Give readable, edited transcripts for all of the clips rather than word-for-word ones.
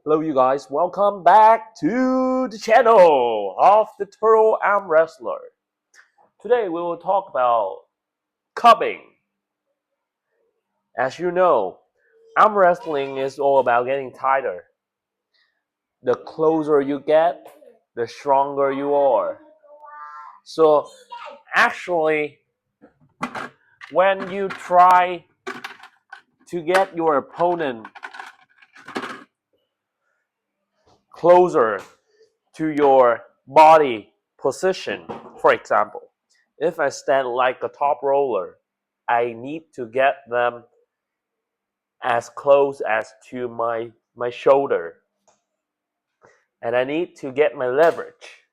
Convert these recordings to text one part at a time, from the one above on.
Hello, you guys. Welcome back to the channel of the Turtle Arm Wrestler. Today we will talk about cupping. As you know, arm wrestling is all about getting tighter. The closer you get, the stronger you are. So, actually, when you try to get your opponent closer to your body position, for example, if I stand like a top roller, I need to get them as close as to my shoulder, and I need to get my leverage.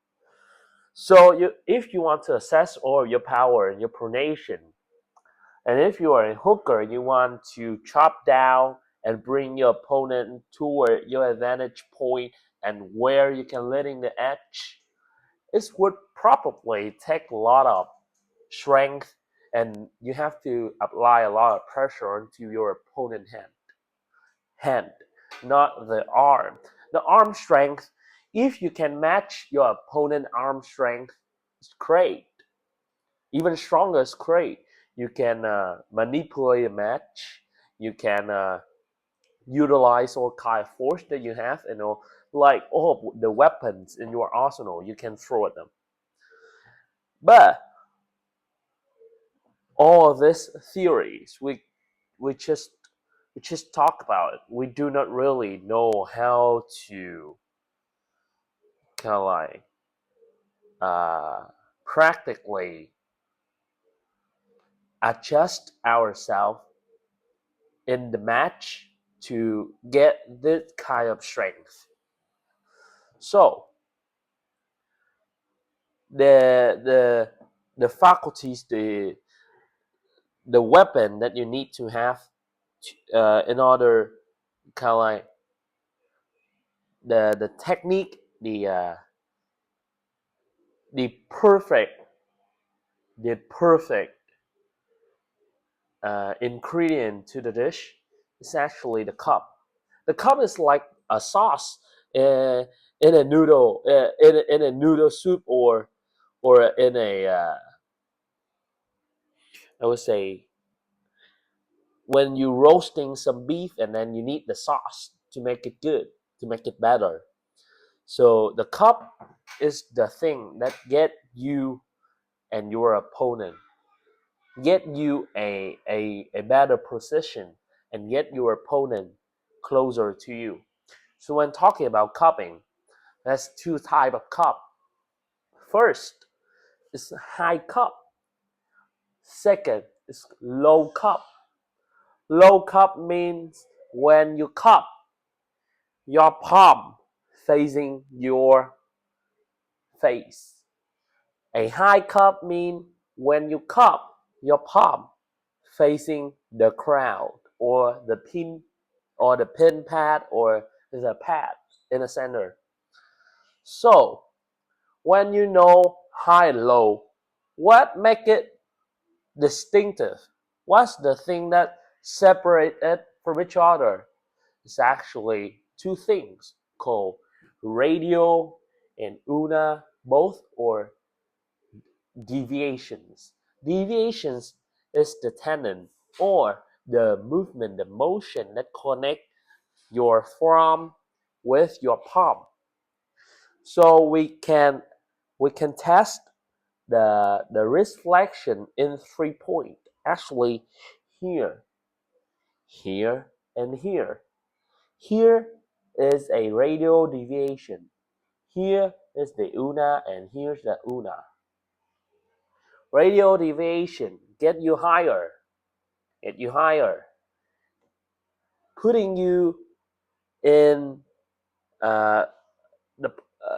So if you want to assess all your power and your pronation, and if you are a hooker, you want to chop down and bring your opponent toward your advantage point and where you can let in the edge, it would probably take a lot of strength, and you have to apply a lot of pressure onto your opponent's hand, not the arm. The arm strength, if you can match your opponent's arm strength, it's great. Even stronger is great. You can manipulate a match. You can utilize all kind of force that you have, like all the weapons in your arsenal, you can throw at them. But all of these theories, we just we just talk about it. We do not really know how to kind of like practically adjust ourselves in the match to get this kind of strength. So the faculties, the weapon that you need to have in order kind of like the technique, the perfect the perfect ingredient to the dish is actually the cup. The cup is like a sauce in a noodle, in a noodle soup, or in a I would say when you roasting some beef and then you need the sauce to make it good, to make it better. So the cup is the thing that get you and your opponent, get you a better position, and get your opponent closer to you. So when talking about cupping, there's two type of cup. First is high cup. Second is low cup. Low cup means when you cup, your palm facing your face. A high cup means when you cup, your palm facing the crowd, or the pin pad, or the pad in the center. So when you know high and low, what make it distinctive? What's the thing that separate it from each other? It's actually two things called radial and ulnar, both, or deviations. Deviations is the tendon or the movement, the motion that connect your forearm with your palm. So we can test the wrist flexion in 3 points. Actually, here, here, and here. Here is a radial deviation. Here is the ulna, and here's the ulna. Radial deviation get you higher, putting you in uh,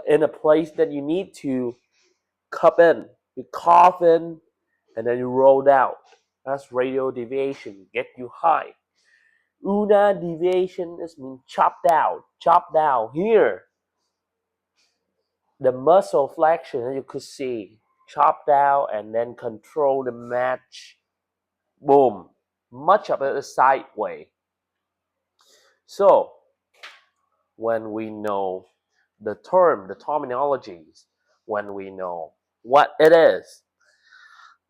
in a place that you need to cup in. You cough in, and then you roll down. That's radial deviation. Get you high. Ulnar deviation is mean chop down. Chop down. Here, the muscle flexion that you could see. Chop down and then control the match. Boom. Much of it is sideways. So when we know the term, the terminologies, when we know what it is.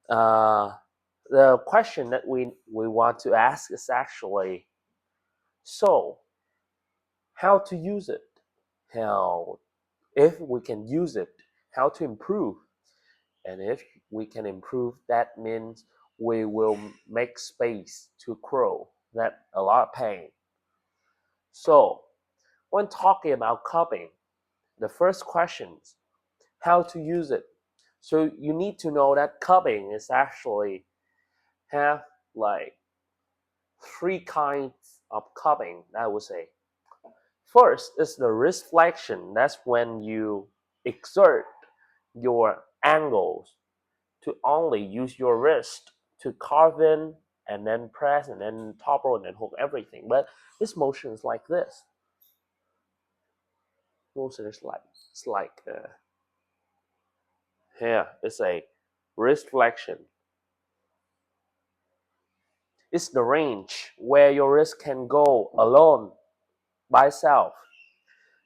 Uh, the question that we want to ask is actually, so how to use it? How, if we can use it, how to improve? And if we can improve, that means we will make space to grow. That a lot of pain. So when talking about cupping, the first question is how to use it. So you need to know that cupping is actually have like three kinds of cupping, I would say. First is the wrist flexion. That's when you exert your angles to only use your wrist to carve in and then press and then topple and then hook everything. But this motion is like this. Motion is like here. It's a wrist flexion. It's the range where your wrist can go alone by itself.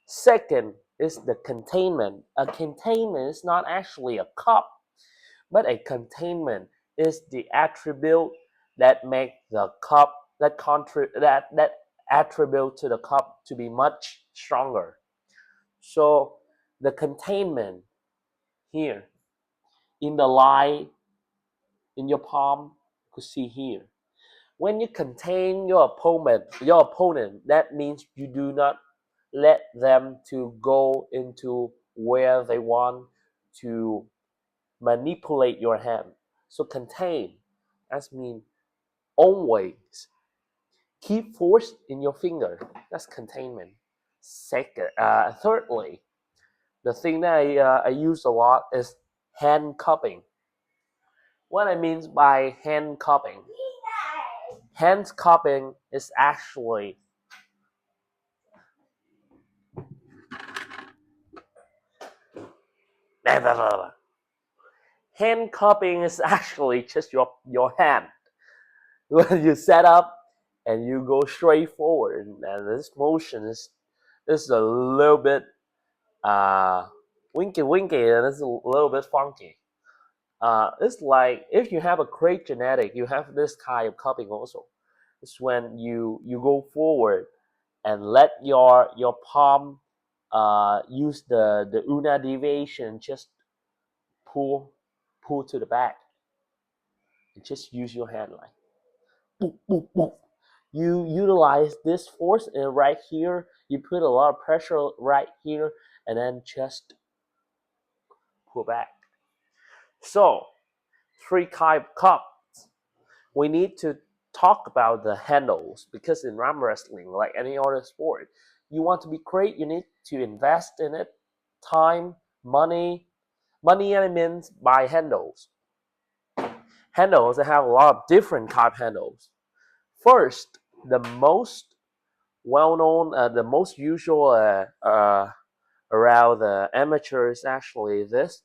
Second is the containment. A containment is not actually a cup, but a containment is the attribute that make the cup that attribute to the cup to be much stronger. So the containment here in the line in your palm, you could see here. When you contain your opponent, that means you do not let them to go into where they want to manipulate your hand. So contain, that means always keep force in your finger. That's containment. Thirdly, the thing that I use a lot is hand cupping. What I mean by hand cupping, hand cupping is actually hand cupping is actually just your hand when you set up and you go straight forward, and this motion is a little bit winky and it's a little bit funky. It's like if you have a great genetic, you have this kind of cupping also. It's when you go forward and let your palm use the ulnar deviation, just pull pull to the back and just use your hand like boop, boop, boop. You utilize this force right here. You put a lot of pressure right here, and then just pull back. So, three type cups. We need to talk about the handles because in arm wrestling, like any other sport, you want to be great. You need to invest in it, time, money. Money means by handles. Handles, they have a lot of different type handles. First, the most well-known, the most usual around the amateurs actually this,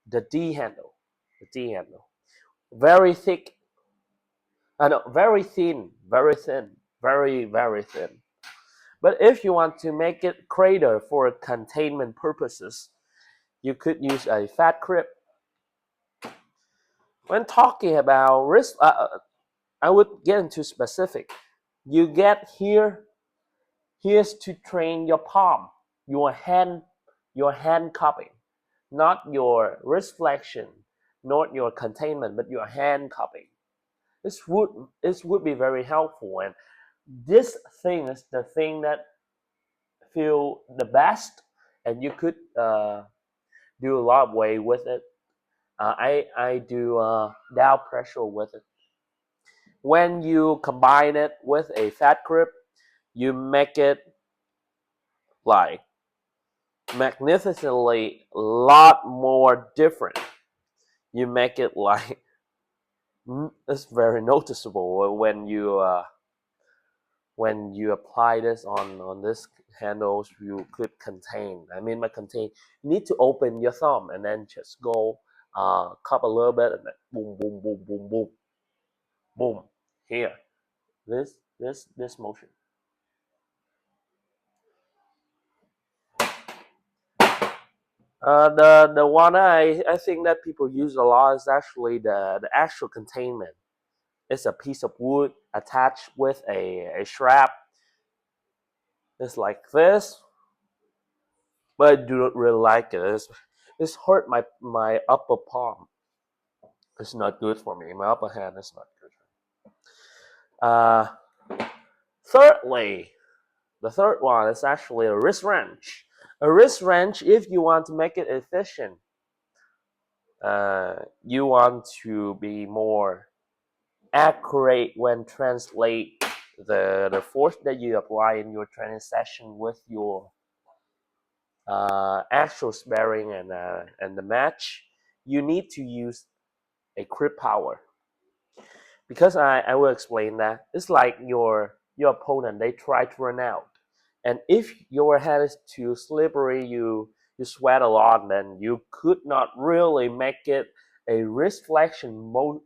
the D handle. The D handle. Very thick, no, very thin, very thin. But if you want to make it greater for containment purposes, you could use a fat grip. When talking about wrist, I would get into specific. You get here. Here's to train your palm, your hand cupping, not your wrist flexion, not your containment, but your hand cupping. This would be very helpful, and this thing is the thing that feel the best, and you could do a lot of way with it. I do down pressure with it. When you combine it with a fat grip, you make it like magnificently a lot more different. You make it like it's very noticeable when you apply this on this handles. You could contain. I mean, by contain, you need to open your thumb and then just go cup a little bit and then boom, boom, boom, boom, boom, boom. Here, this motion. The one I think that people use a lot is actually the actual containment. It's a piece of wood attached with a strap. It's like this, but I do not really like it. It's hurt my upper palm. It's not good for me. My upper hand is not good. Uh, Thirdly, the third one is actually a wrist wrench. A wrist wrench, if you want to make it efficient, you want to be more accurate when translate the force that you apply in your training session with your actual sparring and the match. You need to use a grip power, because I will explain that. It's like your opponent, they try to run out, and if your hand is too slippery, you sweat a lot, then you could not really make it a wrist flexion motion.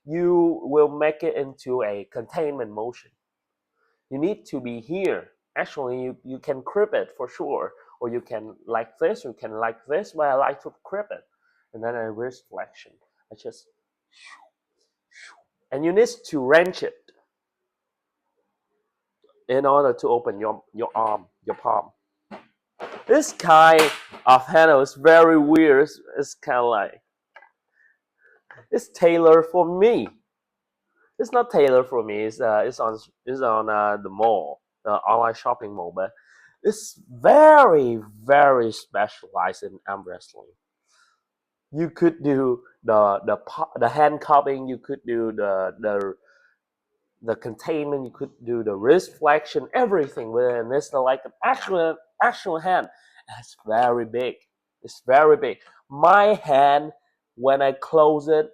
You will make it into a containment motion. You need to be here. Actually, you can grip it for sure, or you can like this, you can like this, but I like to grip it, and then a wrist flexion. I just, and you need to wrench it in order to open your arm, your palm. This kind of handle is very weird. It's kind of like, it's tailored for me. It's not tailored for me. It's on the mall, the online shopping mall, but it's very specialized in arm wrestling. You could do the hand cupping. You could do the containment. You could do the wrist flexion. Everything within. It's like an actual hand. It's very big. It's very big. My hand, when I close it,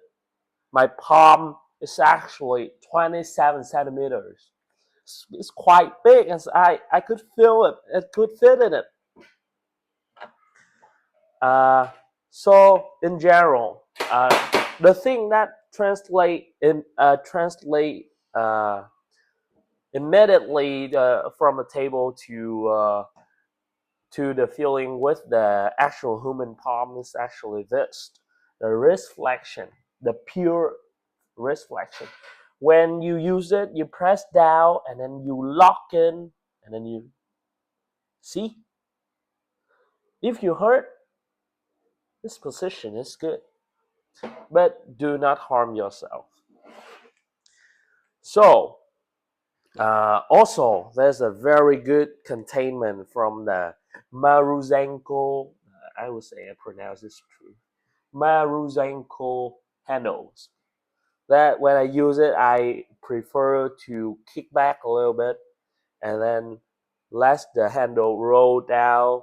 my palm is actually 27 centimeters. It's quite big, and I could feel it. It could fit in it. Uh, so in general, the thing that translate immediately from a table to the feeling with the actual human palm is actually this: the wrist flexion, the pure wrist flexion. When you use it, you press down and then you lock in, and then you see. If you hurt, this position is good, but do not harm yourself. So, also, there's a very good containment from the Maruzenko. I would say I pronounce this true. Maruzenko handles. That when I use it, I prefer to kick back a little bit and then let the handle roll down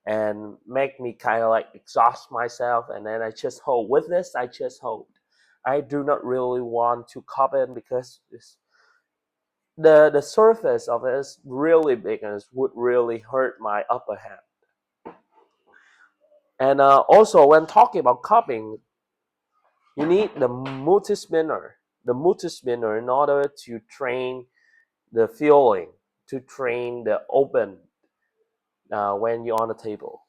and make me kind of like exhaust myself, and then I just hold. With this, I just hold. I do not really want to cup it because the surface of it is really big and it would really hurt my upper hand. And also, when talking about cupping, you need the multi-spinner. The multi-spinner in order to train the feeling, to train the open when you're on the table.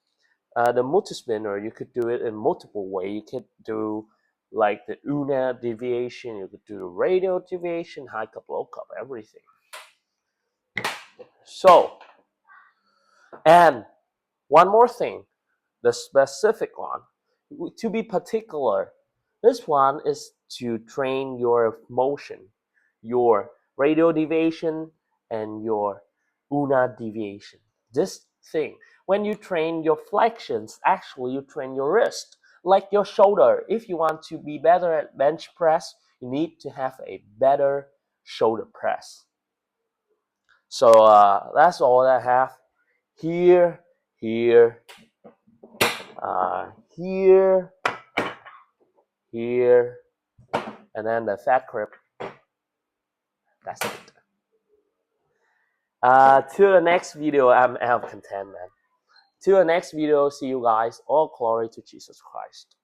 The multi-spinner, you could do it in multiple ways. You could do like the Una deviation, you could do the radial deviation, high cup, low cup, everything. So, and one more thing, the specific one, to be particular, this one is to train your motion, your radial deviation, and your Una deviation. This thing, when you train your flexions, actually you train your wrist, like your shoulder. If you want to be better at bench press, you need to have a better shoulder press. So that's all I have here, here, here, here, and then the fat grip. That's it. To the next video, I'm out of content, man. To the next video, see you guys. All glory to Jesus Christ.